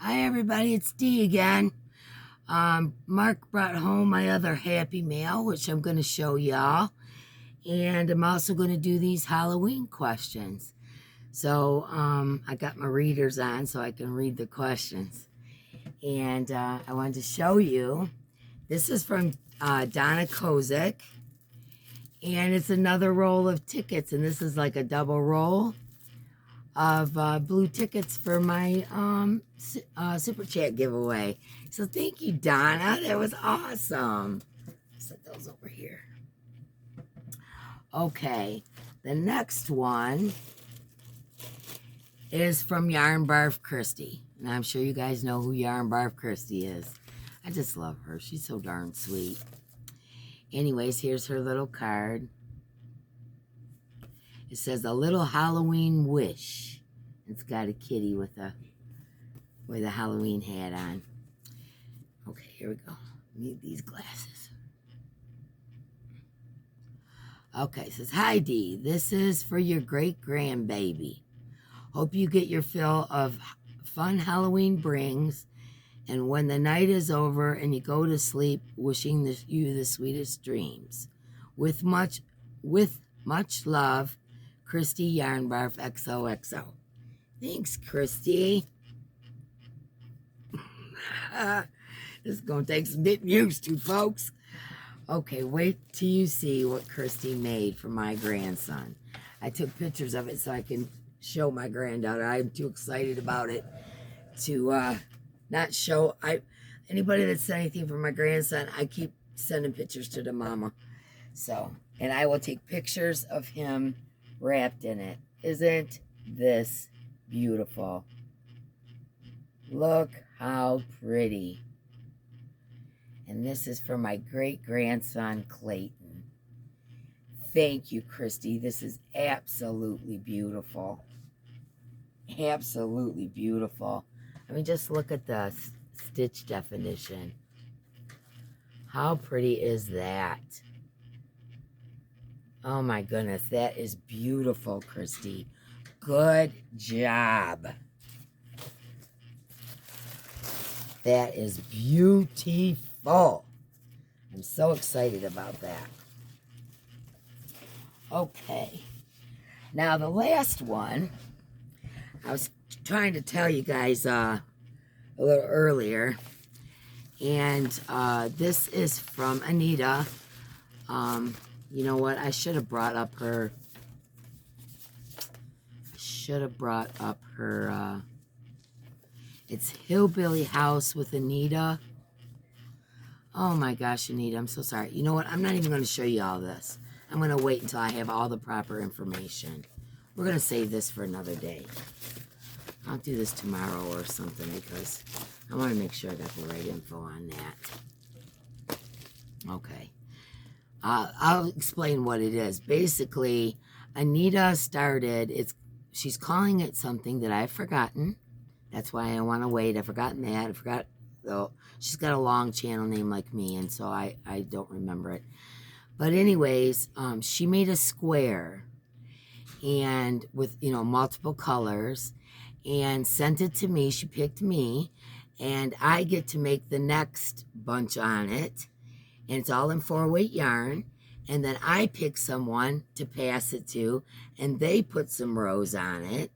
Hi everybody, it's Dee again. Mark brought home my other Happy Mail, which I'm going to show y'all. And I'm also going to do these Halloween questions. So I got my readers on so I can read the questions. And I wanted to show you. This is from Donna Kozik. And it's another roll of tickets. And this is like a double roll of blue tickets for my super chat giveaway. So thank you, Donna. That was awesome. Set those over here. Okay, the next one is from Yarn Barf Christy. And I'm sure you guys know who Yarn Barf Christy is. I just love her. She's so darn sweet. Anyways, here's her little card. It says a little Halloween wish. It's got a kitty with a Halloween hat on. Okay, here we go. Need these glasses. Okay, it says, hi Dee, this is for your great grandbaby. Hope you get your fill of fun Halloween brings, and when the night is over and you go to sleep, wishing you the sweetest dreams. With much love, Christy Yarnbarf XOXO. Thanks, Christy. This is going to take some getting used to, folks. Okay, wait till you see what Christy made for my grandson. I took pictures of it so I can show my granddaughter. I'm too excited about it to not show. Anybody that said anything for my grandson, I keep sending pictures to the mama. So, and I will take pictures of him wrapped in it. Isn't this beautiful? Look how pretty. And this is for my great-grandson, Clayton. Thank you, Christy. This is absolutely beautiful. Absolutely beautiful. I mean, just look at the stitch definition. How pretty is that? Oh my goodness, that is beautiful, Christy. Good job. That is beautiful. I'm so excited about that. Okay. Now the last one, I was trying to tell you guys a little earlier, and this is from Anita. You know what? I should have brought up her. It's Hillbilly House with Anita. Oh my gosh, Anita, I'm so sorry. You know what? I'm not even going to show you all this. I'm going to wait until I have all the proper information. We're going to save this for another day. I'll do this tomorrow or something because I want to make sure I got the right info on that. Okay. I'll explain what it is. Basically, Anita started, she's calling it something that I've forgotten. That's why I want to wait. I've forgotten that. I forgot, though. She's got a long channel name like me, and so I don't remember it. But anyways, she made a square and with, multiple colors and sent it to me. She picked me, and I get to make the next bunch on it. And it's all in 4-weight yarn. And then I pick someone to pass it to, and they put some rows on it.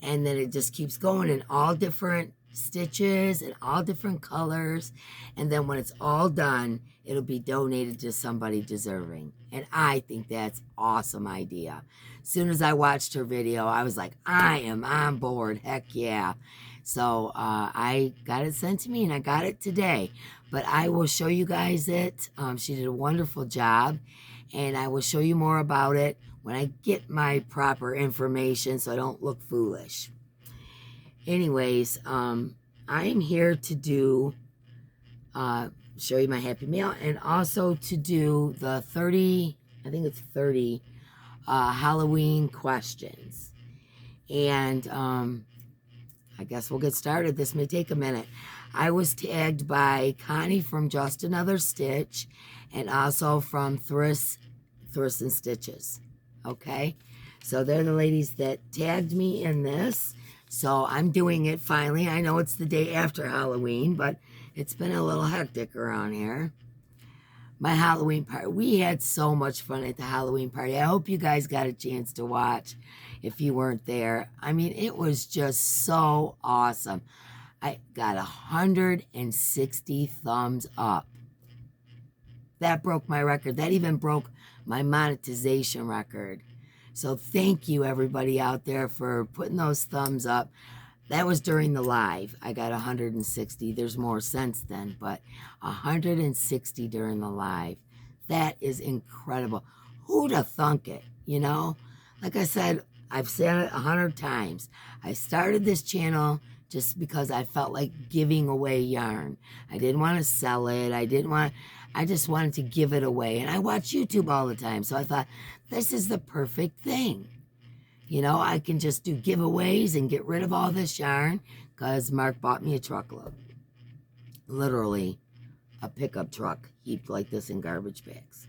And then it just keeps going in all different stitches and all different colors. And then when it's all done, it'll be donated to somebody deserving. And I think that's an awesome idea. As soon as I watched her video, I was like, I am on board. Heck yeah. So I got it sent to me, and I got it today. But I will show you guys it. She did a wonderful job. And I will show you more about it when I get my proper information so I don't look foolish. Anyways, I am here to do, show you my Happy Mail, and also to do the 30 Halloween questions. And I guess we'll get started. This may take a minute. I was tagged by Connie from Just Another Stitch and also from Thryss and Stitches. Okay? So they're the ladies that tagged me in this. So I'm doing it finally. I know it's the day after Halloween, but it's been a little hectic around here. My Halloween party. We had so much fun at the Halloween party. I hope you guys got a chance to watch if you weren't there. I mean, it was just so awesome. I got 160 thumbs up. That broke my record. That even broke my monetization record. So thank you everybody out there for putting those thumbs up. That was during the live. I got 160. There's more since then, but 160 during the live. That is incredible. Who'd have thunk it, you know? Like I said, I've said it 100 times. I started this channel just because I felt like giving away yarn. I didn't want to sell it. I just wanted to give it away. And I watch YouTube all the time. So I thought, this is the perfect thing. You know, I can just do giveaways and get rid of all this yarn because Mark bought me a truckload. Literally a pickup truck heaped like this in garbage bags.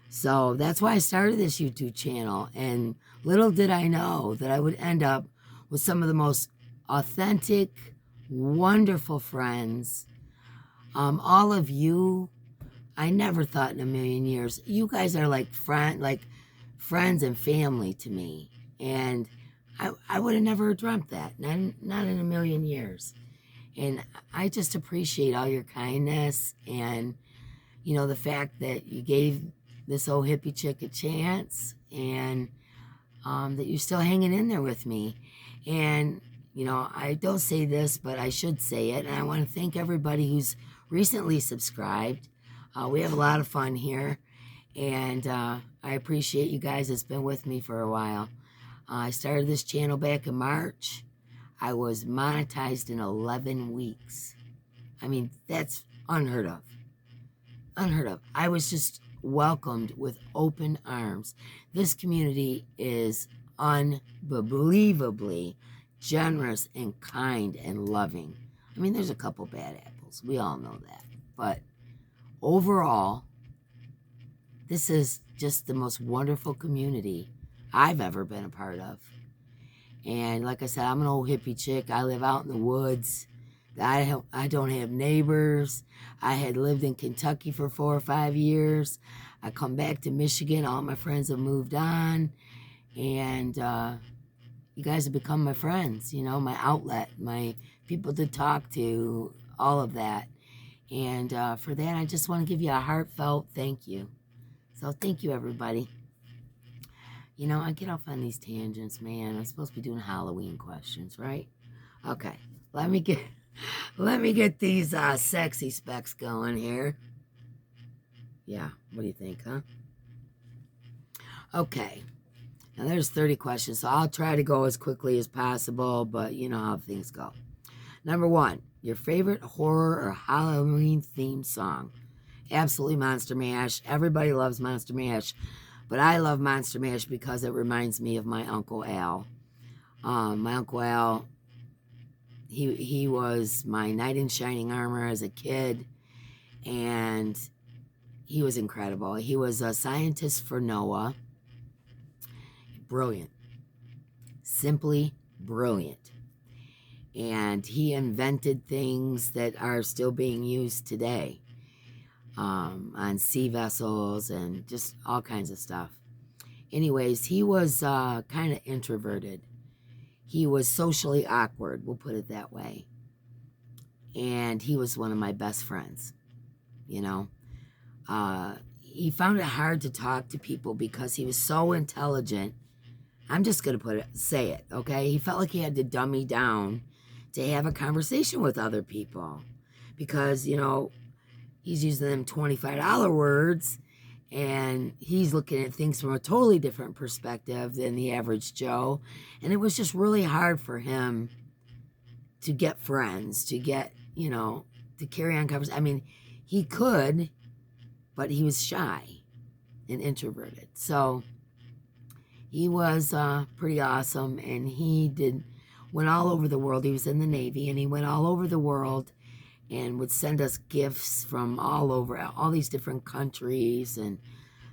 So that's why I started this YouTube channel. And little did I know that I would end up with some of the most authentic, wonderful friends. All of you, I never thought in a million years, you guys are like friends and family to me. And I would have never dreamt that, not in a million years. And I just appreciate all your kindness and, you know, the fact that you gave this old hippie chick a chance and that you're still hanging in there with me. And, you know, I don't say this, but I should say it. And I want to thank everybody who's recently subscribed. We have a lot of fun here. And I appreciate you guys that's been with me for a while. I started this channel back in March. I was monetized in 11 weeks. I mean, that's unheard of. Unheard of. I was just welcomed with open arms. This community is unbelievably generous and kind and loving. I mean, there's a couple bad apples. We all know that. But overall, this is just the most wonderful community I've ever been a part of. And like I said, I'm an old hippie chick. I live out in the woods. I don't have neighbors. I had lived in Kentucky for 4 or 5 years. I come back to Michigan. All my friends have moved on. And you guys have become my friends, you know, my outlet, my people to talk to, all of that. And for that, I just want to give you a heartfelt thank you. So thank you, everybody. You know, I get off on these tangents, man. I'm supposed to be doing Halloween questions, right? Okay, let me get these sexy specs going here. Yeah, what do you think, huh? Okay, now there's 30 questions, so I'll try to go as quickly as possible, but you know how things go. Number 1, your favorite horror or Halloween themed song? Absolutely Monster Mash. Everybody loves Monster Mash. But I love Monster Mash because it reminds me of my Uncle Al. My Uncle Al, he was my knight in shining armor as a kid, and he was incredible. He was a scientist for NOAA. Brilliant. Simply brilliant. And he invented things that are still being used today. On sea vessels and just all kinds of stuff. Anyways, he was kind of introverted. He was socially awkward, we'll put it that way. And he was one of my best friends, you know. He found it hard to talk to people because he was so intelligent. I'm just going to say it, okay? He felt like he had to dummy down to have a conversation with other people because, you know, he's using them $25 words, and he's looking at things from a totally different perspective than the average Joe. And it was just really hard for him to get friends, to get, you know, to carry on conversations. I mean, he could, but he was shy and introverted. So he was pretty awesome, and he went all over the world. He was in the Navy, and he went all over the world and would send us gifts from all over, all these different countries and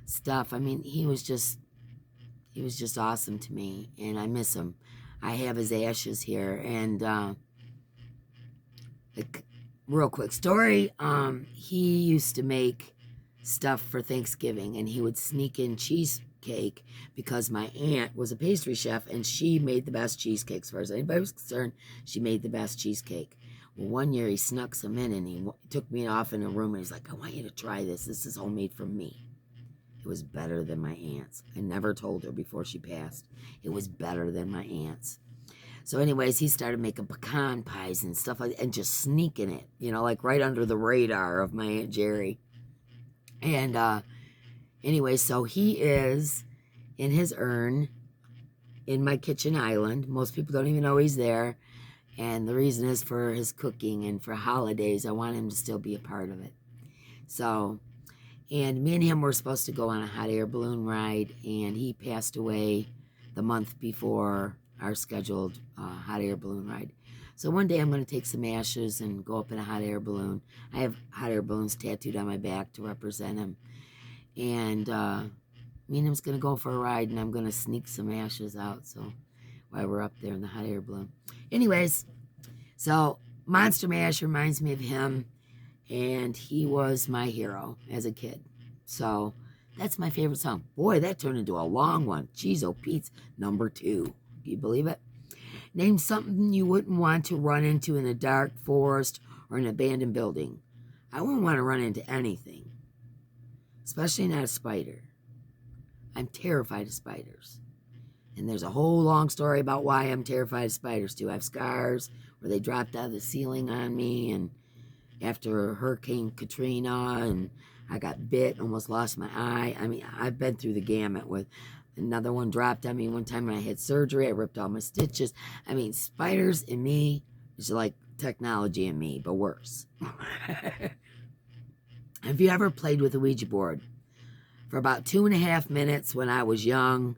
stuff. I mean, he was just awesome to me, and I miss him. I have his ashes here. And real quick story, he used to make stuff for Thanksgiving, and he would sneak in cheesecake because my aunt was a pastry chef, and she made the best cheesecake. As far as anybody was concerned, she made the best cheesecake. Well, one year he snuck some in, and he took me off in a room, and he's like, I want you to try this. This is homemade from me. It was better than my aunt's. I never told her before she passed. It was better than my aunt's. So anyways, he started making pecan pies and stuff like that, and just sneaking it, you know, like right under the radar of my Aunt Jerry. And anyway, so he is in his urn in my kitchen island. Most people don't even know he's there. And the reason is for his cooking, and for holidays, I want him to still be a part of it. So, and me and him were supposed to go on a hot air balloon ride, and he passed away the month before our scheduled hot air balloon ride. So one day I'm going to take some ashes and go up in a hot air balloon. I have hot air balloons tattooed on my back to represent him. And me and him's going to go for a ride, and I'm going to sneak some ashes out so while we're up there in the hot air balloon. Anyways, so Monster Mash reminds me of him, and he was my hero as a kid. So that's my favorite song. Boy, that turned into a long one. Jeez, oh Pete's number 2. Can you believe it? Name something you wouldn't want to run into in a dark forest or an abandoned building. I wouldn't want to run into anything, especially not a spider. I'm terrified of spiders. And there's a whole long story about why I'm terrified of spiders, too. I have scars where they dropped out of the ceiling on me, and after Hurricane Katrina, and I got bit, almost lost my eye. I mean, I've been through the gamut with another one dropped on me one time when I had surgery. I ripped all my stitches. I mean, spiders and me is like technology and me, but worse. Have you ever played with a Ouija board? For about 2.5 minutes when I was young,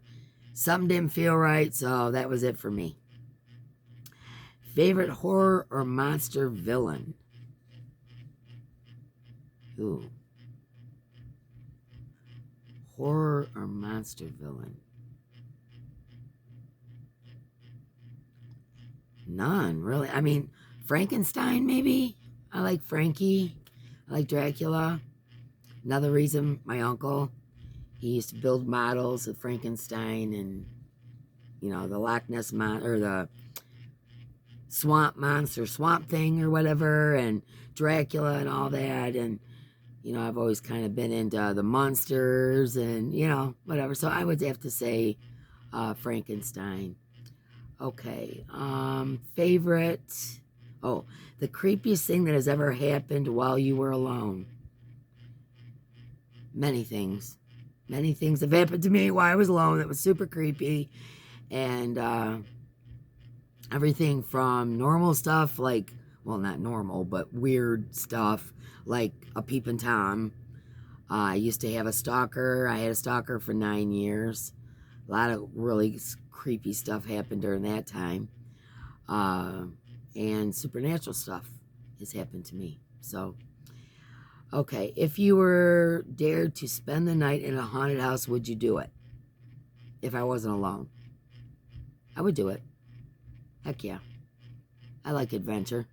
something didn't feel right, so that was it for me. Favorite horror or monster villain? Ooh. Horror or monster villain? None, really. I mean, Frankenstein, maybe? I like Frankie. I like Dracula. Another reason, my uncle, he used to build models of Frankenstein and, you know, the Loch Ness monster, or the swamp monster, swamp thing or whatever, and Dracula and all that. And, you know, I've always kind of been into the monsters and, you know, whatever. So I would have to say Frankenstein. Okay. Favorite. Oh, the creepiest thing that has ever happened while you were alone. Many things. Many things have happened to me while I was alone that was super creepy. And everything from normal stuff like, well, not normal, but weird stuff like a peeping Tom. I used to have a stalker. I had a stalker for 9 years. A lot of really creepy stuff happened during that time. And supernatural stuff has happened to me. So, okay, if you were dared to spend the night in a haunted house, would you do it? If I wasn't alone, I would do it. Heck yeah. I like adventure,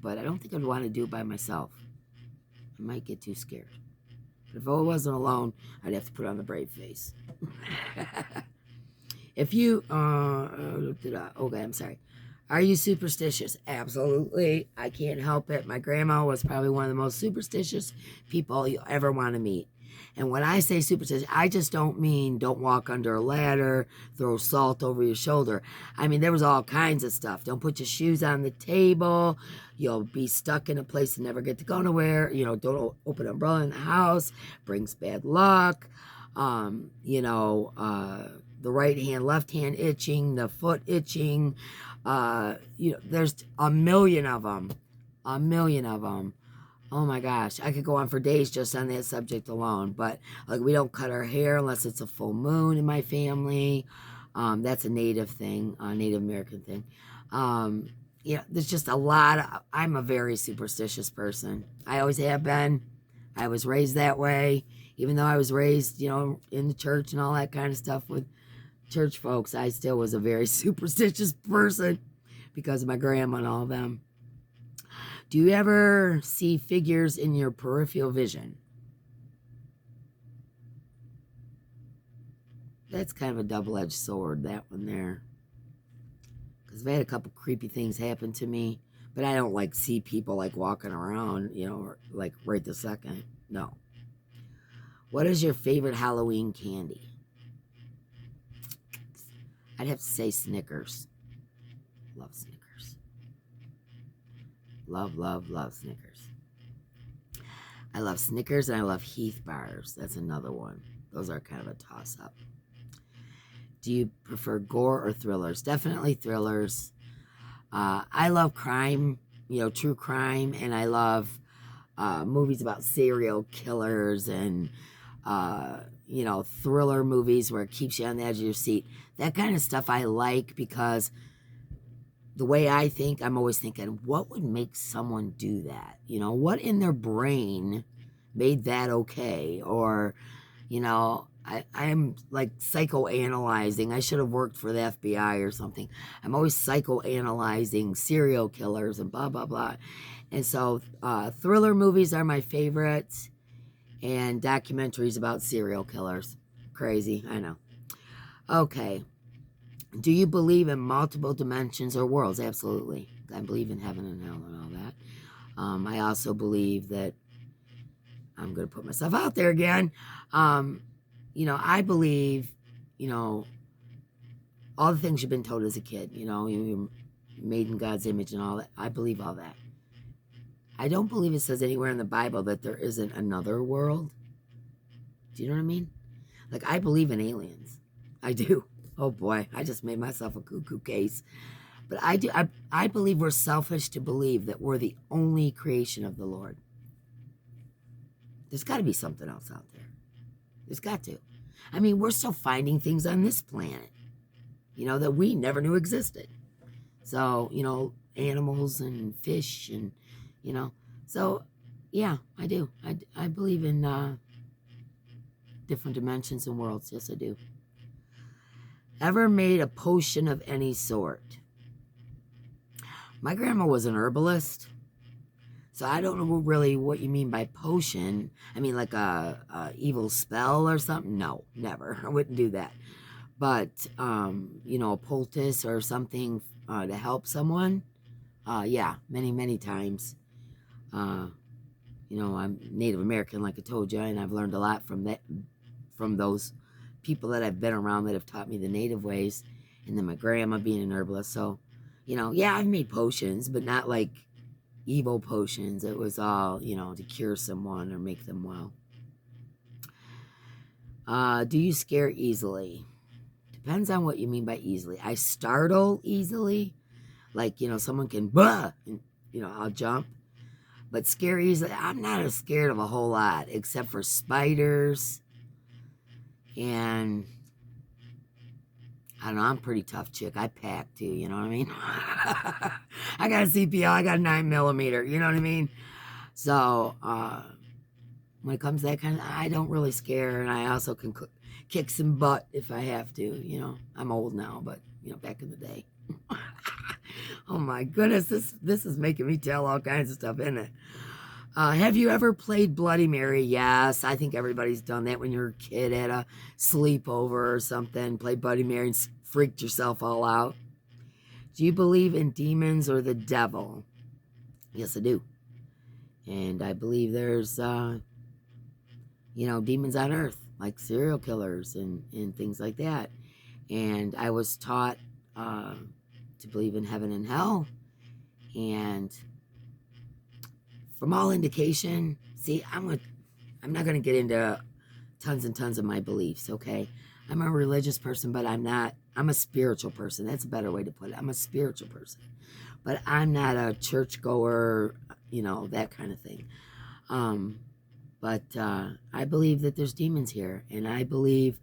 but I don't think I'd want to do it by myself. I might get too scared. But if I wasn't alone, I'd have to put on the brave face. If you, okay, I'm sorry. Are you superstitious? Absolutely. I can't help it. My grandma was probably one of the most superstitious people you'll ever want to meet. And when I say superstitious, I just don't mean don't walk under a ladder, throw salt over your shoulder. I mean, there was all kinds of stuff. Don't put your shoes on the table. You'll be stuck in a place and never get to go nowhere. You know, don't open an umbrella in the house. Brings bad luck. The right hand, left hand itching, the foot itching. There's a million of them. A million of them. Oh my gosh, I could go on for days just on that subject alone. But like, we don't cut our hair unless it's a full moon in my family. That's a Native thing, a Native American thing. There's just a lot. I'm a very superstitious person. I always have been. I was raised that way, even though I was raised, in the church and all that kind of stuff with, church folks, I still was a very superstitious person because of my grandma and all of them. Do you ever see figures in your peripheral vision? That's kind of a double-edged sword, that one there. Because I've had a couple creepy things happen to me, but I don't like see people like walking around, you know, like right this second. No. What is your favorite Halloween candy? I'd have to say Snickers. Love Snickers. Love, love, love Snickers. I love Snickers and I love Heath bars. That's another one. Those are kind of a toss-up. Do you prefer gore or thrillers? Definitely thrillers. I love crime, you know, true crime, and I love movies about serial killers and, you know, thriller movies where it keeps you on the edge of your seat. That kind of stuff I like because the way I think, I'm always thinking, what would make someone do that? You know, what in their brain made that okay? Or, you know, I'm like psychoanalyzing. I should have worked for the FBI or something. I'm always psychoanalyzing serial killers and blah, blah, blah. And so thriller movies are my favorites, and documentaries about serial killers. Crazy, I know. Okay. Do you believe in multiple dimensions or worlds? Absolutely. I believe in heaven and hell and all that. I also believe that, I'm going to put myself out there again. You know, I believe, you know, all the things you've been told as a kid, you know, you're made in God's image and all that. I believe all that. I don't believe it says anywhere in the Bible that there isn't another world. Do you know what I mean? Like, I believe in aliens. I do. Oh boy, I just made myself a cuckoo case. But I do. I believe we're selfish to believe that we're the only creation of the Lord. There's got to be something else out there. There's got to. I mean, we're still finding things on this planet, you know, that we never knew existed. So, you know, animals and fish and, you know. So, yeah, I do. I believe in different dimensions and worlds. Yes, I do. Ever made a potion of any sort? My grandma was an herbalist, so I don't know really what you mean by potion. I mean, like a evil spell or something? No, never. I wouldn't do that. But, you know, a poultice or something to help someone? Yeah, many, many times. You know, I'm Native American, like I told you, and I've learned a lot from that, from those people that I've been around that have taught me the native ways, and then my grandma being an herbalist. So, you know, yeah, I've made potions, but not like evil potions. It was all, you know, to cure someone or make them well. Do you scare easily? Depends on what you mean by easily. I startle easily, like, you know, someone can bah, and, you know, I'll jump. But scare easily, I'm not as scared of a whole lot, except for spiders. And I don't know, I'm a pretty tough chick. I pack too, you know what I mean? I got a CPL, I got a 9mm, you know what I mean? So, when it comes to that kind of, I don't really scare, and I also can kick some butt if I have to, you know. I'm old now, but, you know, back in the day. Oh my goodness, this is making me tell all kinds of stuff, isn't it? Have you ever played Bloody Mary? Yes, I think everybody's done that when you're a kid at a sleepover or something. Played Bloody Mary and freaked yourself all out. Do you believe in demons or the devil? Yes, I do. And I believe there's, you know, demons on earth, like serial killers and things like that. And I was taught to believe in heaven and hell. And from all indication, see, I'm not going to get into tons and tons of my beliefs, okay? I'm a religious person, but I'm a spiritual person. That's a better way to put it. I'm a spiritual person. But I'm not a churchgoer, you know, that kind of thing. But I believe that there's demons here, and I believe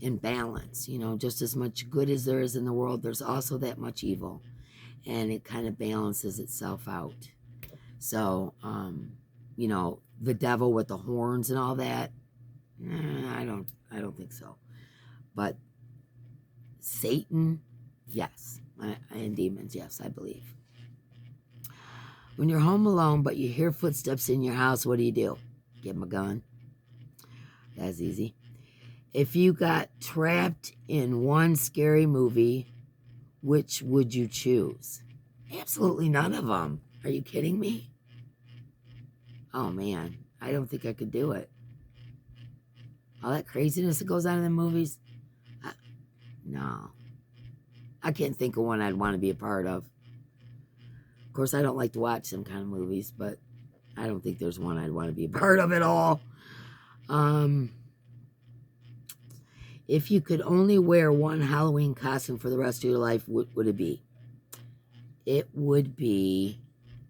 in balance. You know, just as much good as there is in the world, there's also that much evil, and it kind of balances itself out. So, you know, the devil with the horns and all that, I don't think so. But Satan, yes. And demons, yes, I believe. When you're home alone, but you hear footsteps in your house, what do? Give them a gun. That's easy. If you got trapped in one scary movie, which would you choose? Absolutely none of them. Are you kidding me? Oh, man. I don't think I could do it. All that craziness that goes on in the movies? No. I can't think of one I'd want to be a part of. Of course, I don't like to watch some kind of movies, but I don't think there's one I'd want to be a part of at all. If you could only wear one Halloween costume for the rest of your life, what would it be? It would be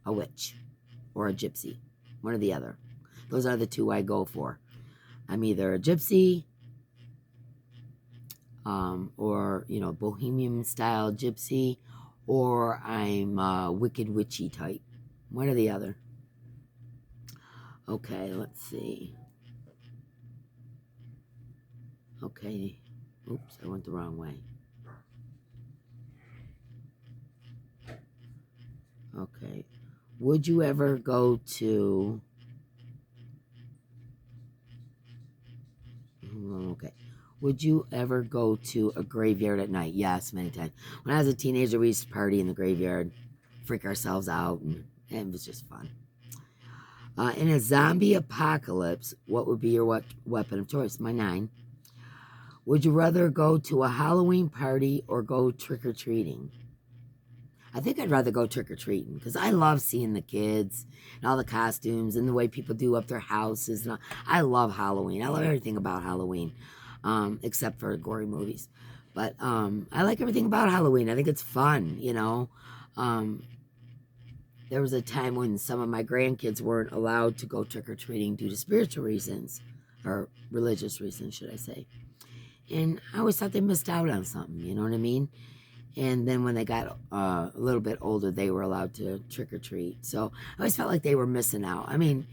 a witch or a gypsy. One or the other. Those are the two I go for. I'm either a gypsy or, bohemian style gypsy, or I'm a wicked witchy type. One or the other. Okay, let's see. Okay. Oops, I went the wrong way. Okay. Would you ever go to... Okay. Would you ever go to a graveyard at night? Yes, many times. When I was a teenager, we used to party in the graveyard, freak ourselves out, and it was just fun. In a zombie apocalypse, what would be your weapon of choice? My 9. Would you rather go to a Halloween party or go trick-or-treating? I think I'd rather go trick-or-treating because I love seeing the kids and all the costumes and the way people do up their houses. And I love Halloween. I love everything about Halloween, except for gory movies. But I like everything about Halloween. I think it's fun, There was a time when some of my grandkids weren't allowed to go trick-or-treating due to spiritual reasons, or religious reasons, should I say. And I always thought they missed out on something, you know what I mean? And then when they got a little bit older, they were allowed to trick-or-treat. So I always felt like they were missing out. I mean,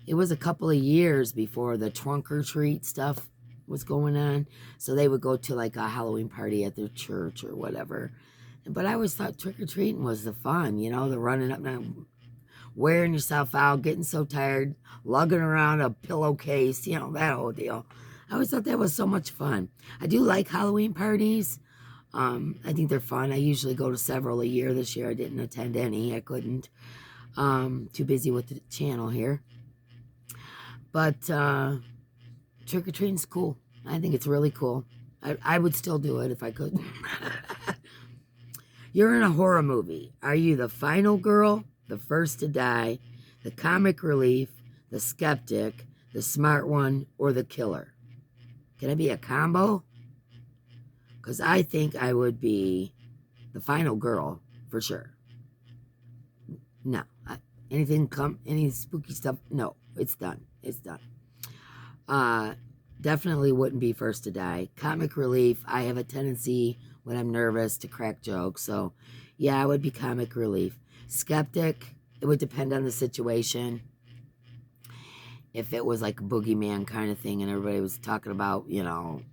it was a couple of years before the trunk-or-treat stuff was going on. So they would go to like a Halloween party at their church or whatever. But I always thought trick-or-treating was the fun, the running up and wearing yourself out, getting so tired, lugging around a pillowcase, that whole deal. I always thought that was so much fun. I do like Halloween parties. I think they're fun. I usually go to several a year. This year I didn't attend any. I couldn't. Too busy with the channel here. But trick-or-treating's cool. I think it's really cool. I would still do it if I could. You're in a horror movie. Are you the final girl, the first to die, the comic relief, the skeptic, the smart one, or the killer? Can I be a combo? Because I think I would be the final girl, for sure. No. Any spooky stuff? No. It's done. It's done. Definitely wouldn't be first to die. Comic relief, I have a tendency when I'm nervous to crack jokes. So, yeah, I would be comic relief. Skeptic, it would depend on the situation. If it was like a boogeyman kind of thing and everybody was talking about, the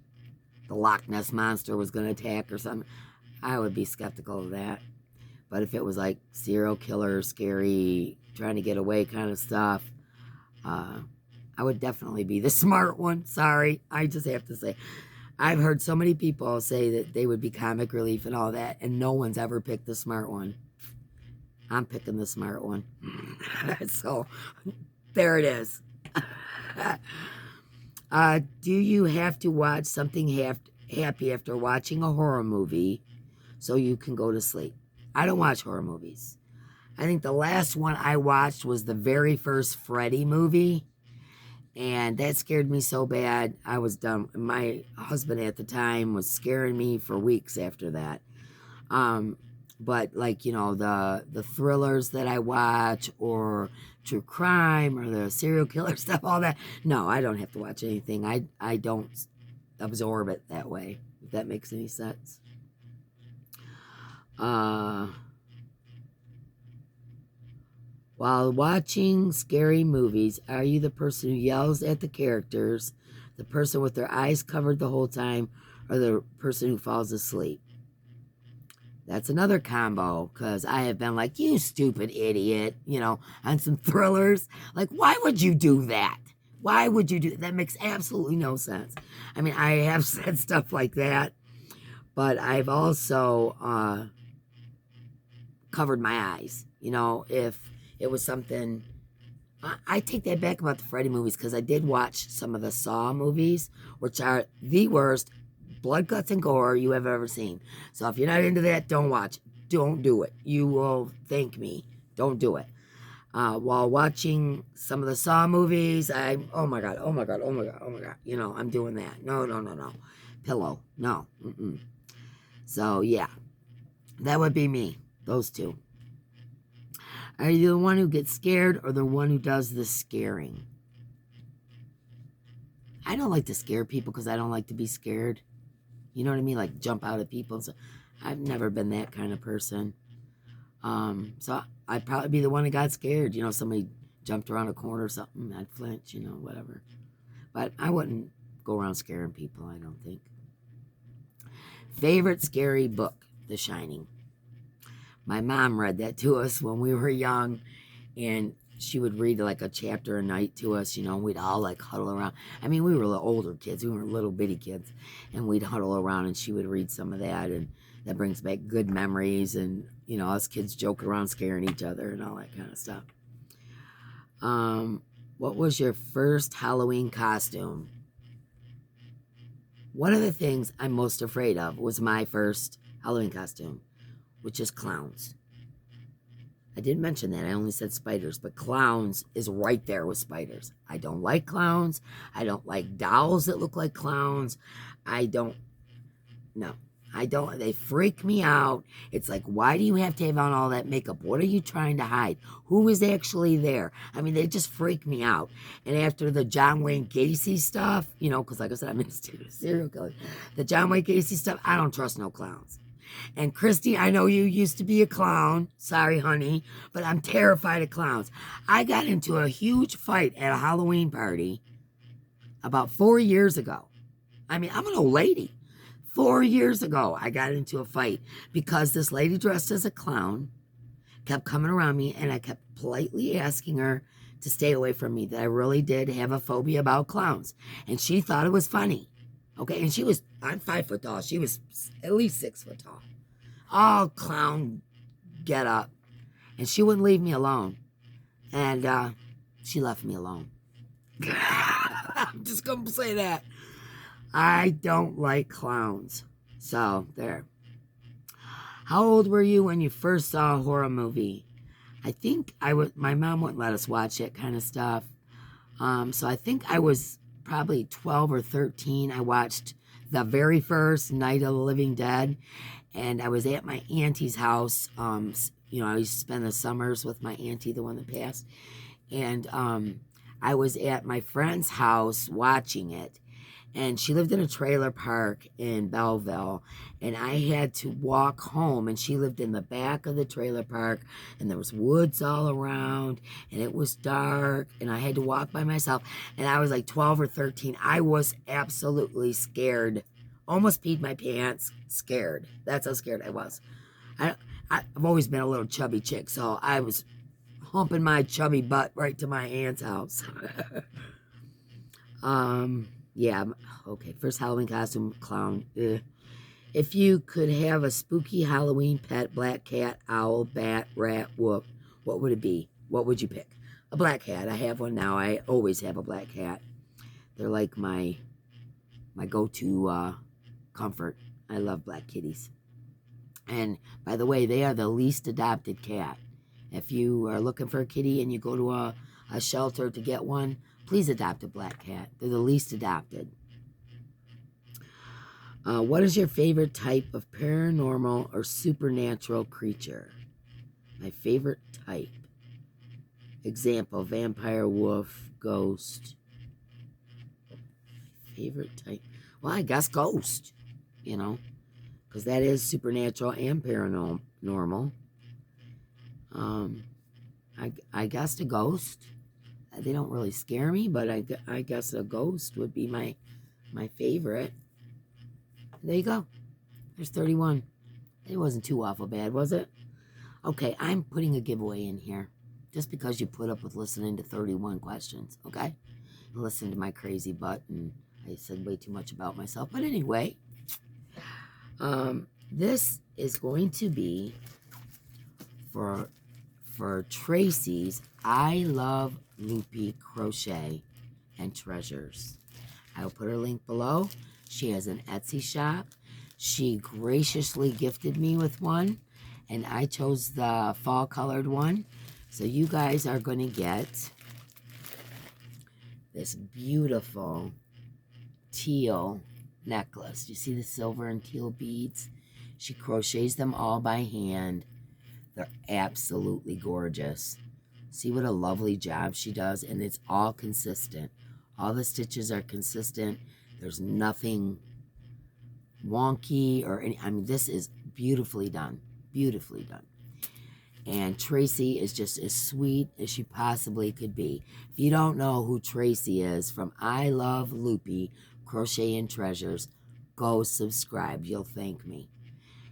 Loch Ness Monster was going to attack or something, I would be skeptical of that. But if it was like serial killer, scary, trying to get away kind of stuff, I would definitely be the smart one. Sorry, I just have to say. I've heard so many people say that they would be comic relief and all that, and no one's ever picked the smart one. I'm picking the smart one. So, there it is. Do you have to watch something happy after watching a horror movie so you can go to sleep? I don't watch horror movies. I think the last one I watched was the very first Freddy movie, and that scared me so bad I was done. My husband at the time was scaring me for weeks after that. But like, the thrillers that I watch or true crime or the serial killer stuff, all that. No, I don't have to watch anything. I don't absorb it that way, if that makes any sense. While watching scary movies, are you the person who yells at the characters, the person with their eyes covered the whole time, or the person who falls asleep. That's another combo, because I have been like, you stupid idiot, you know, on some thrillers. Like, why would you do that? Why would you do that? That makes absolutely no sense. I mean, I have said stuff like that, but I've also covered my eyes. You know, if it was something... I take that back about the Freddy movies, because I did watch some of the Saw movies, which are the worst blood, guts, and gore you have ever seen. So if you're not into that, don't watch. Don't do it. You will thank me. Don't do it. While watching some of the Saw movies, oh my God, oh my God, oh my God, oh my God. You know, I'm doing that. No, no, no, no. Pillow. No. Mm-mm. So yeah, that would be me. Those two. Are you the one who gets scared or the one who does the scaring? I don't like to scare people because I don't like to be scared. You know what I mean? Like jump out at people. So I've never been that kind of person. So I'd probably be the one that got scared. You know, somebody jumped around a corner or something. I'd flinch, you know, whatever. But I wouldn't go around scaring people, I don't think. Favorite scary book? The Shining. My mom read that to us when we were young, and she would read like a chapter a night to us, you know, and we'd all like huddle around. I mean, we were older kids, we weren't little bitty kids, and we'd huddle around and she would read some of that, and that brings back good memories, and, you know, us kids joking around, scaring each other and all that kind of stuff. What was your first Halloween costume? One of the things I'm most afraid of was my first Halloween costume, which is clowns. I didn't mention that. I only said spiders, but clowns is right there with spiders. I don't like clowns. I don't like dolls that look like clowns. No, I don't. They freak me out. It's like, why do you have to have on all that makeup? What are you trying to hide? Who is actually there? I mean, they just freak me out. And after the John Wayne Gacy stuff, you know, because like I said, I'm into serial killer. The John Wayne Gacy stuff, I don't trust no clowns. And Christy, I know you used to be a clown. Sorry, honey, but I'm terrified of clowns. I got into a huge fight at a Halloween party about 4 years ago. I mean, I'm an old lady. 4 years ago, I got into a fight because this lady dressed as a clown kept coming around me, and I kept politely asking her to stay away from me, that I really did have a phobia about clowns. And she thought it was funny. Okay, and I'm 5 foot tall. She was at least 6 foot tall. All clown get up. And she wouldn't leave me alone. And she left me alone. I'm just going to say that. I don't like clowns. So, there. How old were you when you first saw a horror movie? I think my mom wouldn't let us watch it kind of stuff. So I think I was probably 12 or 13. I watched the very first Night of the Living Dead, and I was at my auntie's house. You know, I used to spend the summers with my auntie, the one that passed, and I was at my friend's house watching it, and she lived in a trailer park in Belleville, and I had to walk home, and she lived in the back of the trailer park, and there was woods all around, and it was dark, and I had to walk by myself, and I was like 12 or 13. I was absolutely scared, almost peed my pants, scared. That's how scared I was. I've always been a little chubby chick, so I was humping my chubby butt right to my aunt's house. Yeah, okay, first Halloween costume, clown. If you could have a spooky Halloween pet, black cat, owl, bat, rat, whoop, what would it be? What would you pick? A black cat. I have one now. I always have a black cat. They're like my go-to comfort. I love black kitties. And by the way, they are the least adopted cat. If you are looking for a kitty and you go to a shelter to get one, please adopt a black cat. They're the least adopted. What is your favorite type of paranormal or supernatural creature? My favorite type. Example, vampire, wolf, ghost. Favorite type. Well, I guess ghost, you know, because that is supernatural and paranormal. I guess a ghost. They don't really scare me, but I guess a ghost would be my favorite. There you go. There's 31. It wasn't too awful bad, was it? Okay, I'm putting a giveaway in here. Just because you put up with listening to 31 questions, okay? Listen to my crazy butt, and I said way too much about myself. But anyway, this is going to be for Tracie's I Love Loopy Crochet and Treasures. I will put her link below. She has an Etsy shop. She graciously gifted me with one, and I chose the fall colored one. So you guys are going to get this beautiful teal necklace. You see the silver and teal beads? She crochets them all by hand. They're absolutely gorgeous. See what a lovely job she does, and it's all consistent. All the stitches are consistent. There's nothing wonky or any. I mean, this is beautifully done. Beautifully done. And Tracie is just as sweet as she possibly could be. If you don't know who Tracie is from I Love Loopy Crochet and Treasures, go subscribe. You'll thank me.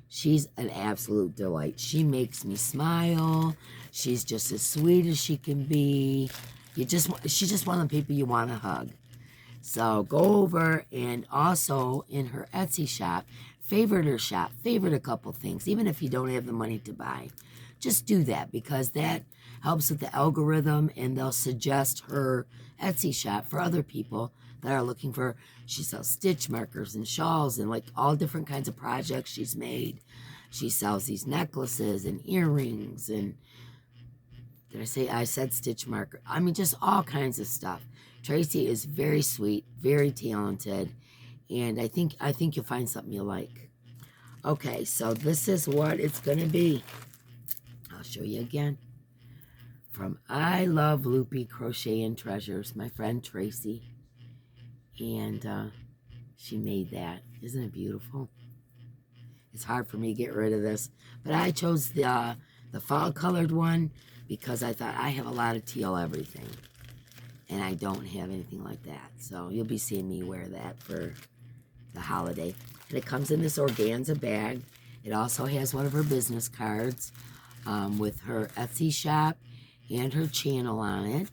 She's an absolute delight. She makes me smile. She's just as sweet as she can be. She's just one of the people you want to hug. So go over, and also in her Etsy shop, favorite her shop, favorite a couple things, even if you don't have the money to buy. Just do that, because that helps with the algorithm, and they'll suggest her Etsy shop for other people that are looking for. She sells stitch markers and shawls and like all different kinds of projects she's made. She sells these necklaces and earrings, and I said stitch marker. I mean, just all kinds of stuff. Tracie is very sweet, very talented, and I think you'll find something you like. Okay, so this is what it's gonna be. I'll show you again. From I Love Loopy Crochet and Treasures, my friend Tracie. And she made that. Isn't it beautiful? It's hard for me to get rid of this, but I chose the fall colored one because I thought I have a lot of teal everything, and I don't have anything like that. So you'll be seeing me wear that for the holiday. And it comes in this organza bag. It also has one of her business cards with her Etsy shop and her channel on it.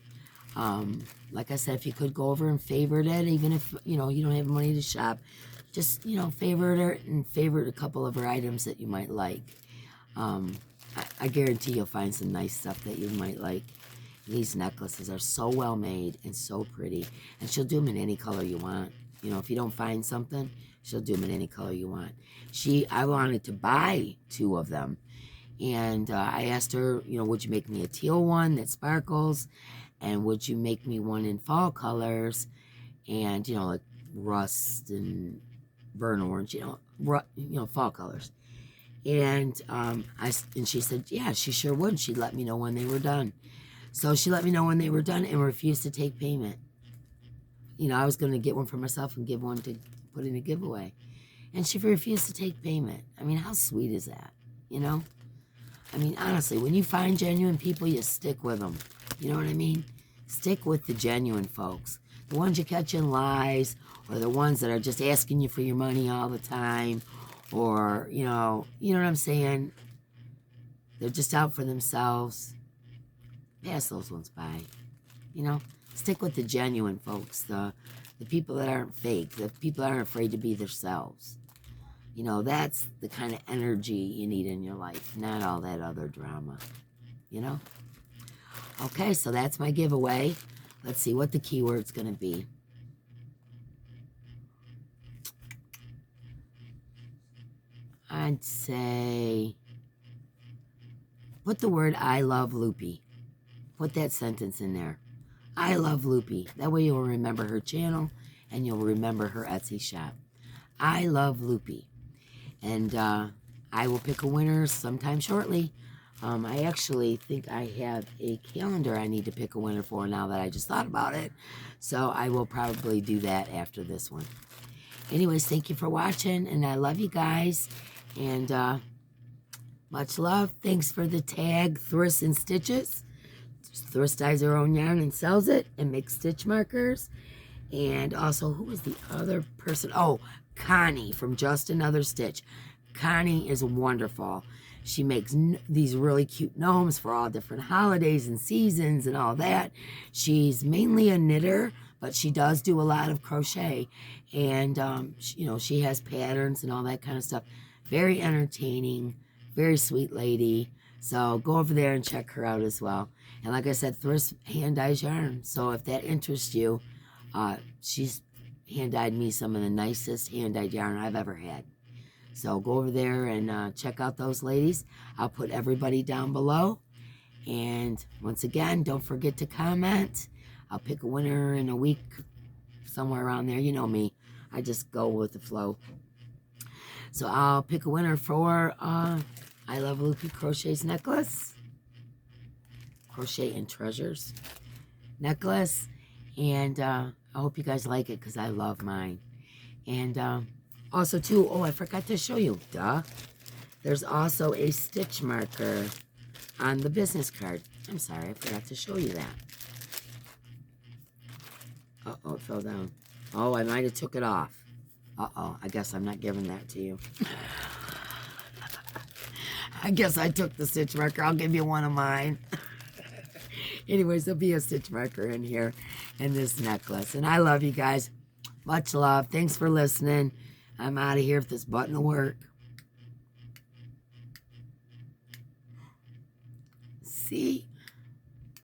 Like I said, if you could go over and favorite it, even if you don't have money to shop, just favorite her and favorite a couple of her items that you might like. I guarantee you'll find some nice stuff that you might like. These necklaces are so well made and so pretty, and she'll do them in any color you want. If you don't find something, she'll do them in any color you want. I wanted to buy 2 of them, and I asked her, would you make me a teal one that sparkles, and would you make me one in fall colors, and like rust and burnt orange, fall colors. And she said, yeah, she sure would. She'd let me know when they were done. So she let me know when they were done and refused to take payment. I was going to get one for myself and give one to put in a giveaway. And she refused to take payment. I mean, how sweet is that? I mean, honestly, when you find genuine people, you stick with them. You know what I mean? Stick with the genuine folks. The ones you catch in lies, or the ones that are just asking you for your money all the time, or, you know what I'm saying? They're just out for themselves. Pass those ones by. Stick with the genuine folks, the people that aren't fake, the people that aren't afraid to be themselves. That's the kind of energy you need in your life, not all that other drama. Okay, so that's my giveaway. Let's see what the keyword's going to be. I'd say put the word I love Loopy. Put that sentence in there. I love Loopy. That way you'll remember her channel and you'll remember her Etsy shop. I love Loopy. And I will pick a winner sometime shortly. I actually think I have a calendar I need to pick a winner for now that I just thought about it. So I will probably do that after this one. Anyways, thank you for watching, and I love you guys. And much love. Thanks for the tag, Thryss and Stitches. Thryss dyes her own yarn and sells it and makes stitch markers. And also, who was the other person? Oh, Connie from Just Another Stitch. Connie is wonderful. She makes these really cute gnomes for all different holidays and seasons and all that. She's mainly a knitter, but she does do a lot of crochet. And, you know, she has patterns and all that kind of stuff. Very entertaining, very sweet lady. So go over there and check her out as well. And like I said, Thryss hand dyes yarn. So if that interests you, she's hand dyed me some of the nicest hand dyed yarn I've ever had. So go over there and check out those ladies. I'll put everybody down below. And once again, don't forget to comment. I'll pick a winner in a week, somewhere around there. You know me. I just go with the flow. So I'll pick a winner for I Love Loopy Crochet's necklace. Crochet and Treasures necklace. And I hope you guys like it because I love mine. And also, too, oh, I forgot to show you. Duh. There's also a stitch marker on the business card. I'm sorry, I forgot to show you that. Uh-oh, it fell down. Oh, I might have took it off. Uh-oh, I guess I'm not giving that to you. I guess I took the stitch marker. I'll give you one of mine. Anyways, there'll be a stitch marker in here in this necklace. And I love you guys. Much love. Thanks for listening. I'm out of here if this button will work. See?